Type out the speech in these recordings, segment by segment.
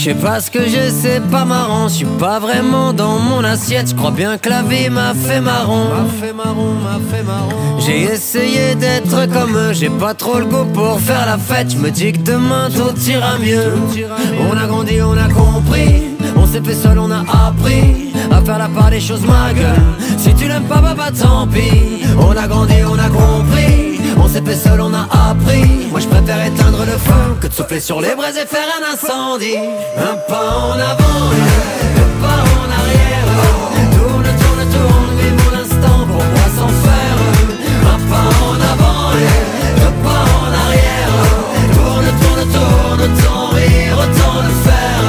sais pas ce que j'ai, c'est pas marrant. Je suis pas vraiment dans mon assiette. Je crois bien que la vie m'a fait marron. J'ai essayé d'être comme eux. J'ai pas trop le goût pour faire la fête. Je me dis que demain tout ira mieux. On a grandi, on a compris. On s'est fait seul, on a appris à faire la part des choses, ma gueule. Si tu l'aimes pas, bah tant pis. On a grandi, on a compris. On s'est fait seul, on a appris. Moi je préfère éteindre le feu que de souffler sur les braises et faire un incendie. Un pas en avant, deux pas en arrière. Tourne, tourne, tourne, vivons l'instant, pourquoi s'en faire? Un pas en avant, deux pas en arrière. Tourne, tourne, tourne, autant rire, autant le faire.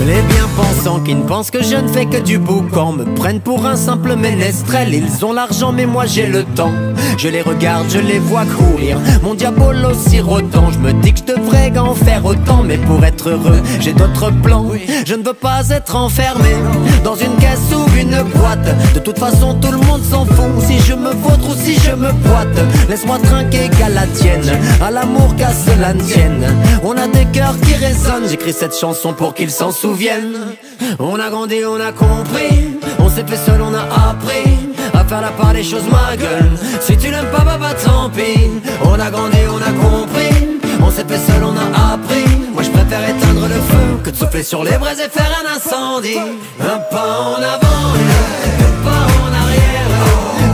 Les bien-pensants qui ne pensent que je ne fais que du boucan me prennent pour un simple ménestrel. Ils ont l'argent mais moi j'ai le temps. Je les regarde, je les vois courir, mon diabolo sirotant. Je me dis que je devrais en faire autant, mais pour être heureux j'ai d'autres plans. Je ne veux pas être enfermé dans une caisse ou une boîte. De toute façon tout le monde s'en fout, si je me vautre ou si je me boite. Laisse-moi trinquer qu'à la tienne, à l'amour qu'à cela ne tienne. On a des cœurs qui résonnent, j'écris cette chanson pour qu'ils s'en souviennent. On a grandi, on a compris. On s'est fait seul, on a appris à faire la part des choses, ma gueule. Si tu l'aimes pas, bah tant pis. On a grandi, on a compris. On s'est fait seul, on a appris. Moi je préfère éteindre le feu que de souffler sur les braises et faire un incendie. Un pas en avant, deux pas en arrière.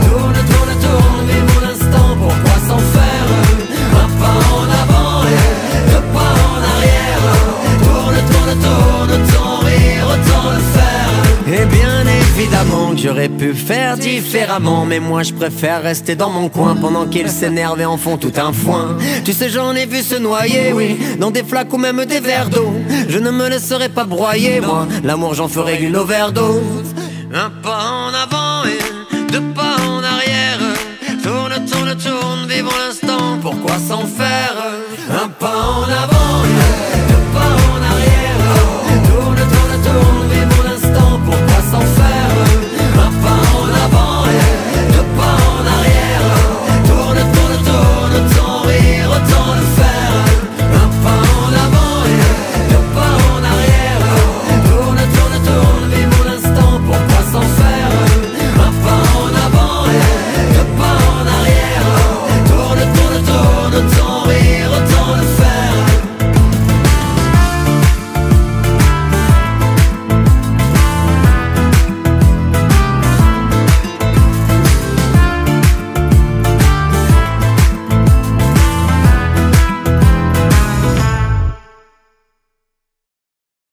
Tourne, tourne, tourne, vivons l'instant, pourquoi s'en faire? Un pas en avant, deux pas en arrière. Tourne, tourne, tourne, autant rire, autant le faire. Et bien évidemment que j'aurais pu faire différemment, mais moi je préfère rester dans mon coin pendant qu'ils s'énervent et en font tout un foin. Tu sais j'en ai vu se noyer, oui, dans des flaques ou même des verres d'eau. Je ne me laisserai pas broyer, moi, l'amour j'en ferai une overdose. Un pas en avant et deux pas en arrière. Tourne, tourne, tourne, vivons l'instant, pourquoi s'en faire?